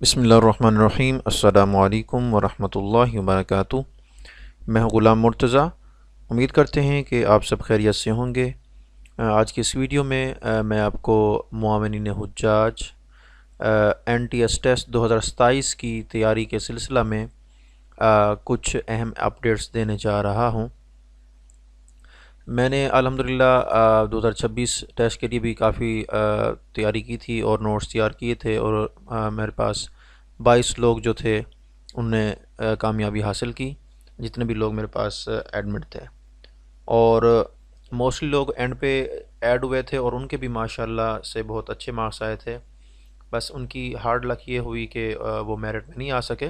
بسم اللہ الرحمن الرحیم۔ السلام علیکم ورحمۃ اللہ وبرکاتہ۔ میں ہوں غلام مرتضیٰ۔ امید کرتے ہیں کہ آپ سب خیریت سے ہوں گے۔ آج کی اس ویڈیو میں میں آپ کو معاونین حجاج NTS ٹیسٹ 2027 کی تیاری کے سلسلہ میں کچھ اہم اپڈیٹس دینے جا رہا ہوں۔ میں نے الحمدللہ 2026 ٹیسٹ کے لیے بھی کافی تیاری کی تھی اور نوٹس تیار کیے تھے، اور میرے پاس 22 لوگ جو تھے ان نے کامیابی حاصل کی، جتنے بھی لوگ میرے پاس ایڈمٹ تھے، اور موسٹلی لوگ اینڈ پہ ایڈ ہوئے تھے اور ان کے بھی ماشاءاللہ سے بہت اچھے مارکس آئے تھے۔ بس ان کی ہارڈ لک یہ ہوئی کہ وہ میرٹ میں نہیں آ سکے۔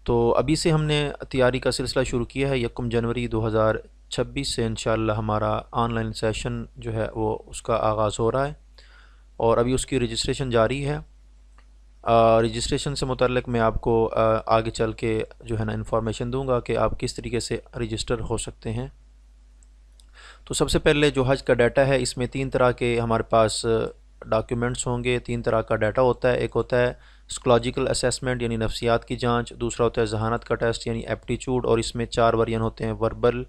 تو ابھی سے ہم نے تیاری کا سلسلہ شروع کیا ہے۔ 1 جنوری 2026 سے انشاءاللہ ہمارا آن لائن سیشن جو ہے وہ اس کا آغاز ہو رہا ہے، اور ابھی اس کی رجسٹریشن جاری ہے۔ رجسٹریشن سے متعلق میں آپ کو آگے چل کے جو ہے نا انفارمیشن دوں گا کہ آپ کس طریقے سے رجسٹر ہو سکتے ہیں۔ تو سب سے پہلے جو حج کا ڈیٹا ہے، اس میں 3 طرح کے ہمارے پاس ڈاکیومنٹس ہوں گے، 3 طرح کا ڈیٹا ہوتا ہے۔ ایک ہوتا ہے سائیکولوجیکل اسیسمنٹ یعنی نفسیات کی جانچ، دوسرا ہوتا ہے ذہانت کا ٹیسٹ یعنی ایپٹیچوڈ، اور اس میں 4 ورژن ہوتے ہیں: وربل،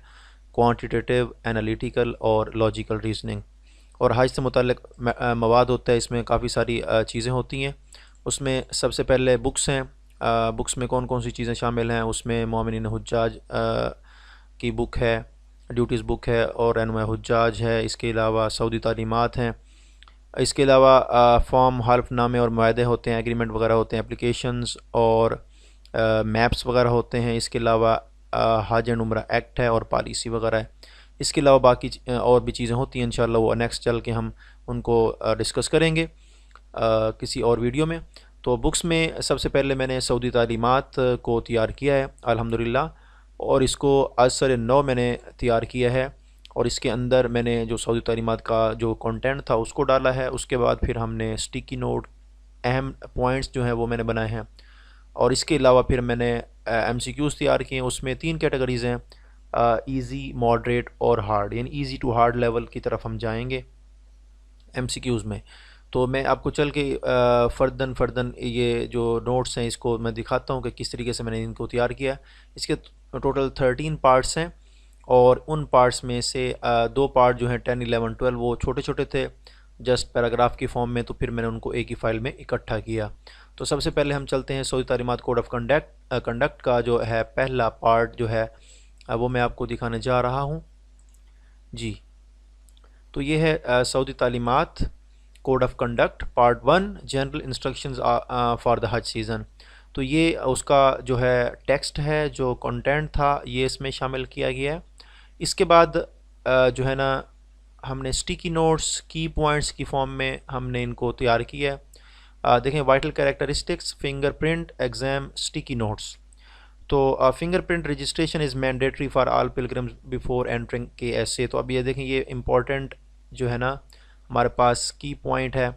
کوانٹیٹیو، انالیٹیکل اور لاجیکل ریزننگ۔ اور حج سے متعلق مواد ہوتا ہے، اس میں کافی ساری چیزیں ہوتی ہیں۔ اس میں سب سے پہلے بکس ہیں۔ بکس میں کون کون سی چیزیں شامل ہیں؟ اس میں معاونین حجاج کی بک ہے، ڈیوٹیز بک ہے، اور رہنما حجاج ہے۔ اس کے علاوہ سعودی تعلیمات ہیں۔ اس کے علاوہ فارم، حلف نامے اور معاہدے ہوتے ہیں، ایگریمنٹ وغیرہ ہوتے ہیں، اپلیکیشنز اور میپس وغیرہ ہوتے ہیں۔ اس کے علاوہ حج اینڈ عمرہ ایکٹ ہے اور پالیسی وغیرہ ہے۔ اس کے علاوہ باقی اور بھی چیزیں ہوتی ہیں، انشاءاللہ وہ نیکسٹ چل کے ہم ان کو ڈسکس کریں گے کسی اور ویڈیو میں۔ تو بکس میں سب سے پہلے میں نے سعودی تعلیمات کو تیار کیا ہے الحمدللہ، اور اس کو از سر نو میں نے تیار کیا ہے، اور اس کے اندر میں نے جو سعودی تعلیمات کا جو کنٹینٹ تھا اس کو ڈالا ہے۔ اس کے بعد پھر ہم نے اسٹیکی نوٹ، اہم پوائنٹس جو ہیں وہ میں نے بنائے ہیں، اور اس کے علاوہ پھر میں نے MCQs تیار کیے ہیں۔ اس میں 3 کیٹیگریز ہیں: ایزی، ماڈریٹ اور ہارڈ، یعنی ایزی ٹو ہارڈ لیول کی طرف ہم جائیں گے MCQs میں۔ تو میں آپ کو چل کے فردن یہ جو نوٹس ہیں اس کو میں دکھاتا ہوں کہ کس طریقے سے میں نے ان کو تیار کیا۔ اس کے ٹوٹل 13 پارٹس ہیں، اور ان پارٹس میں سے 2 پارٹ جو ہیں 10، 11، 12 وہ چھوٹے چھوٹے تھے جسٹ پیراگراف کی فارم میں، تو پھر میں نے ان کو ایک ہی فائل میں اکٹھا کیا۔ تو سب سے پہلے ہم چلتے ہیں سعودی تعلیمات کوڈ آف کنڈکٹ کا جو ہے پہلا پارٹ جو ہے وہ میں آپ کو دکھانے جا رہا ہوں جی۔ تو یہ ہے سعودی تعلیمات code of conduct part 1، general instructions for the حج سیزن۔ تو یہ اس کا جو ہے ٹیکسٹ ہے، جو کنٹینٹ تھا یہ اس میں شامل کیا گیا ہے۔ اس کے بعد جو ہے نا ہم نے اسٹیکی نوٹس، کی پوائنٹس کی فارم میں ہم نے ان کو تیار کیا ہے۔ دیکھیں، vital characteristics, finger print, exam, sticky notes. تو finger print registration is mandatory for all pilgrims before entering KSA۔ تو اب یہ دیکھیں، یہ امپورٹنٹ جو ہے نا ہمارے پاس کی پوائنٹ ہے،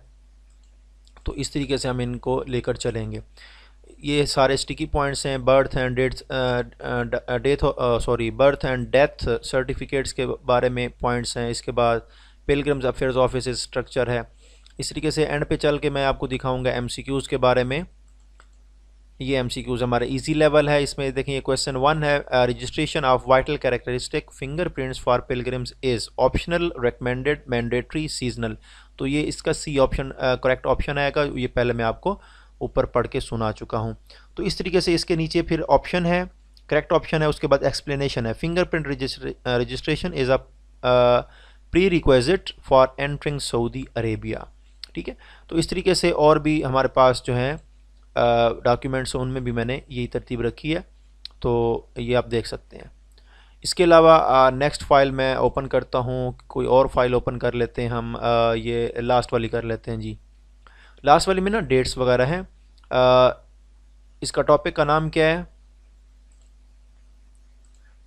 تو اس طریقے سے ہم ان کو لے کر چلیں گے۔ یہ سارے اسٹیکی پوائنٹس ہیں۔ برتھ اینڈ ڈیتھ سرٹیفکیٹس کے بارے میں پوائنٹس ہیں۔ اس کے بعد پلگرمز افیئرز آفیسز اسٹرکچر ہے۔ اس طریقے سے اینڈ پہ چل کے میں آپ کو دکھاؤں گا MCQs کے بارے میں۔ یہ MCQs ہمارا ایزی لیول ہے۔ اس میں دیکھیں، یہ کویسچن 1 ہے: registration of vital characteristic finger prints for pilgrims is optional, recommended, mandatory, seasonal. تو یہ اس کا سی آپشن کریکٹ آپشن آئے گا۔ یہ پہلے میں آپ کو اوپر پڑھ کے سنا چکا ہوں۔ تو اس طریقے سے اس کے نیچے پھر آپشن ہے، کریکٹ آپشن ہے، اس کے بعد ایکسپلینیشن ہے: finger print registration is a prerequisite for entering Saudi Arabia. ٹھیک ہے، تو اس طریقے سے اور بھی ہمارے پاس جو ہیں ڈاکیومنٹس، ان میں بھی میں نے یہی ترتیب رکھی ہے، تو یہ آپ دیکھ سکتے ہیں۔ اس کے علاوہ نیکسٹ فائل میں اوپن کرتا ہوں، کوئی اور فائل اوپن کر لیتے ہیں ہم، یہ لاسٹ والی کر لیتے ہیں جی۔ لاسٹ والی میں نا ڈیٹس وغیرہ ہیں۔ اس کا ٹاپک کا نام کیا ہے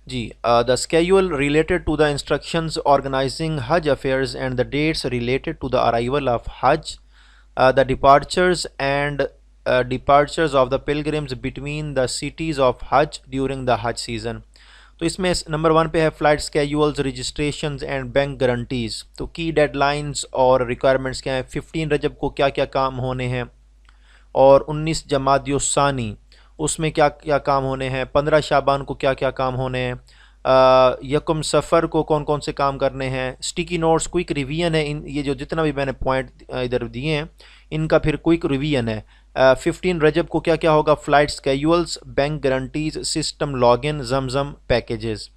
جی؟ The schedule related to the instructions organizing حج affairs and the dates related to the arrival of حج، the departures and departures of the pilgrims between the cities of Hajj during the Hajj season۔ تو اس میں number 1 پہ ہے flight schedules, registrations and bank guarantees. تو کی dead lines اور requirements کیا ہیں؟ 15 رجب کو کیا کیا کام ہونے ہیں، اور 19 جمادی الثانی اس میں کیا کیا کام ہونے ہیں، 15 شعبان کو کیا کیا کام ہونے ہیں، یکم سفر کو کون کون سے کام کرنے ہیں، سٹیکی نوٹس کوئک ریویژن ہے، یہ جو جتنا بھی میں نے پوائنٹ ادھر دیے ہیں ان کا پھر کوئک ریویژن ہے۔ 15 رجب کو کیا کیا ہوگا، flight schedules, bank guarantees, system log in, زمزم پیکیجز۔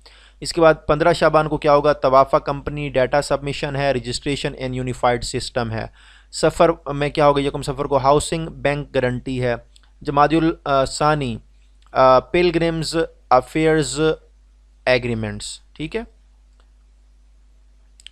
اس کے بعد 15 شعبان کو کیا ہوگا، توافع کمپنی، ڈیٹا سبمیشن ہے، رجسٹریشن ان یونیفائڈ سسٹم ہے۔ سفر میں کیا ہوگا، یکم سفر کو ہاؤسنگ، بینک گارنٹی ہے۔ جمادی الثانی پلگرمز افیئرز ایگریمنٹس، ٹھیک ہے،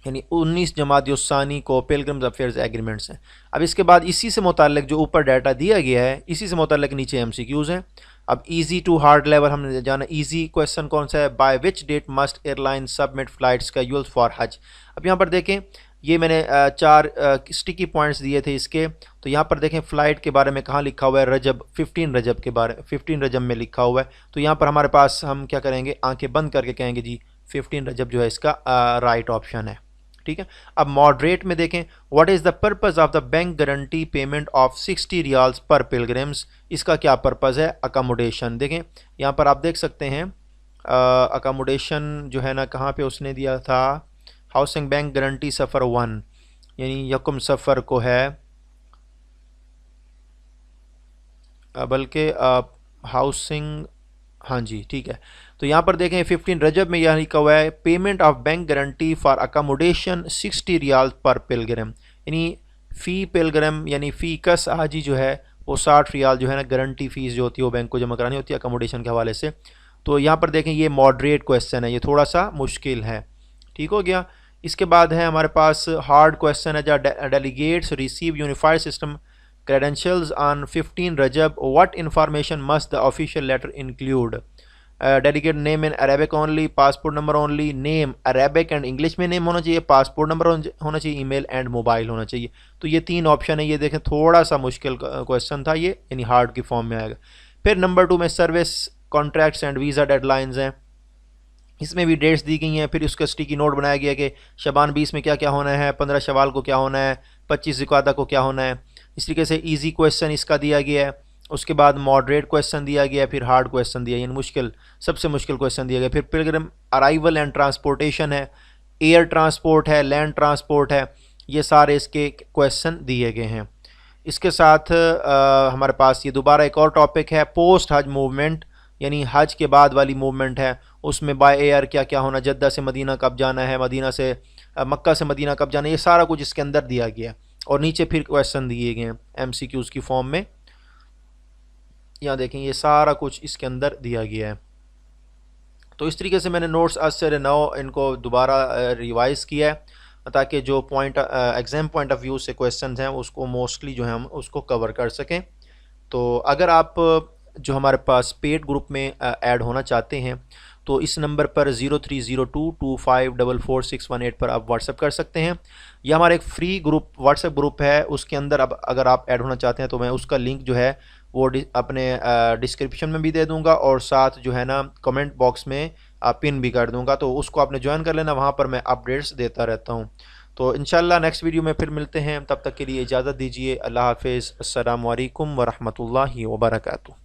یعنی 19 جمادی الثانی کو پلگرمز افیئرز ایگریمنٹس ہیں۔ اب اس کے بعد اسی سے متعلق جو اوپر ڈیٹا دیا گیا ہے اسی سے متعلق نیچے ایم سی کیوز ہیں۔ اب ایزی ٹو ہارڈ لیول ہم نے جانا، ایزی کویسچن کون سا ہے، by which date must airline submit flight schedule for حج۔ اب یہاں پر دیکھیں یہ میں نے 4 اسٹیکی پوائنٹس دیے تھے اس کے، تو یہاں پر دیکھیں فلائٹ کے بارے میں کہاں لکھا ہوا ہے، رجب 15 رجب کے بارے 15 رجب میں لکھا ہوا ہے، تو یہاں پر ہمارے پاس ہم کیا کریں گے، آنکھیں بند کر کے کہیں گے جی 15 رجب جو ہے اس کا رائٹ آپشن ہے، ٹھیک ہے۔ اب ماڈریٹ میں دیکھیں، what is the purpose of the bank guarantee payment of 60 ریالز پر پلگرمز، اس کا کیا پرپز ہے، اکاموڈیشن۔ دیکھیں یہاں پر آپ دیکھ سکتے ہیں اکاموڈیشن جو ہے نا کہاں پہ اس نے دیا تھا، ہاؤسنگ بینک گارنٹی سفر 1 یعنی یکم سفر کو ہے، بلکہ ہاؤسنگ، ہاں جی ٹھیک ہے، تو یہاں پر دیکھیں 15 رجب میں یہاں لکھا ہوا ہے payment of bank guarantee for accommodation 60 Real per pilgrim, یعنی فی پلگرم یعنی فی کس حاجی جو ہے وہ 60 ریال جو ہے نا گارنٹی فیس جو ہوتی ہے وہ بینک کو جمع کرانی ہوتی ہے اکاموڈیشن کے حوالے سے۔ تو یہاں پر دیکھیں یہ ماڈریٹ کویسچن ہے، یہ تھوڑا سا مشکل ہے، ٹھیک ہو گیا۔ اس کے بعد ہے ہمارے پاس ہارڈ کویسچن ہے، جہاں delegates receive unified system credentials on 15 Rajab, what information must the official letter include? Delegate name in Arabic only, passport number only, name Arabic and English میں name ہونا چاہیے، پاسپورٹ نمبر ہونا چاہیے، ای male and mobile ہونا چاہیے۔ تو یہ 3 option ہے، یہ دیکھیں تھوڑا سا مشکل کویسچن تھا یہ، یعنی ہارڈ کی فارم میں آئے گا۔ پھر نمبر 2 میں service contracts and visa deadlines ہیں، اس میں بھی ڈیٹس دی گئی ہیں، پھر اس کا اسٹیکی نوٹ بنایا گیا کہ شعبان 20 میں کیا کیا ہونا ہے، 15 شوال کو کیا ہونا ہے، 25 ذوالقعدہ کو کیا ہونا ہے۔ اس طریقے سے ایزی کویسچن اس کا دیا گیا ہے، اس کے بعد ماڈریٹ کویسچن دیا گیا ہے، پھر ہارڈ کویسچن دیا، یعنی مشکل سب سے مشکل کویسچن دیا گیا۔ پھر پلگرم ارائیول اینڈ ٹرانسپورٹیشن ہے، ایئر ٹرانسپورٹ ہے، لینڈ ٹرانسپورٹ ہے، یہ سارے اس کے کویسچن دیے گئے ہیں۔ اس کے ساتھ ہمارے پاس یہ دوبارہ ایک اور ٹاپک ہے پوسٹ حج موومنٹ، یعنی حج کے بعد والی موومنٹ ہے، اس میں بائی ایئر کیا کیا ہونا، جدہ سے مدینہ کب جانا ہے، مدینہ سے مکہ سے مدینہ کب جانا ہے، یہ سارا کچھ اس کے اندر دیا گیا ہے۔ اور نیچے پھر کویسچن دیے گئے ہیں ایم سی کیوز کی فارم میں، یہاں دیکھیں یہ سارا کچھ اس کے اندر دیا گیا ہے۔ تو اس طریقے سے میں نے نوٹس از سے نو ان کو دوبارہ ریوائز کیا ہے تاکہ جو point exam point of view سے کویسچنز ہیں اس کو موسٹلی جو ہے ہم اس کو کور کر سکیں۔ تو اگر آپ جو ہمارے پاس پیڈ گروپ میں ایڈ ہونا چاہتے ہیں تو اس نمبر پر 030225444618 پر آپ واٹس ایپ کر سکتے ہیں، یہ ہمارا ایک free group what's app group ہے، اس کے اندر اب اگر آپ ایڈ ہونا چاہتے ہیں تو میں اس کا لنک جو ہے وہ اپنے ڈسکرپشن میں بھی دے دوں گا، اور ساتھ جو ہے نا کمنٹ باکس میں پن بھی کر دوں گا، تو اس کو آپ نے جوائن کر لینا، وہاں پر میں اپڈیٹس دیتا رہتا ہوں۔ تو انشاءاللہ نیکسٹ ویڈیو میں پھر ملتے ہیں، تب تک کے لیے اجازت دیجیے، اللہ حافظ، السلام علیکم ورحمۃ اللہ وبرکاتہ۔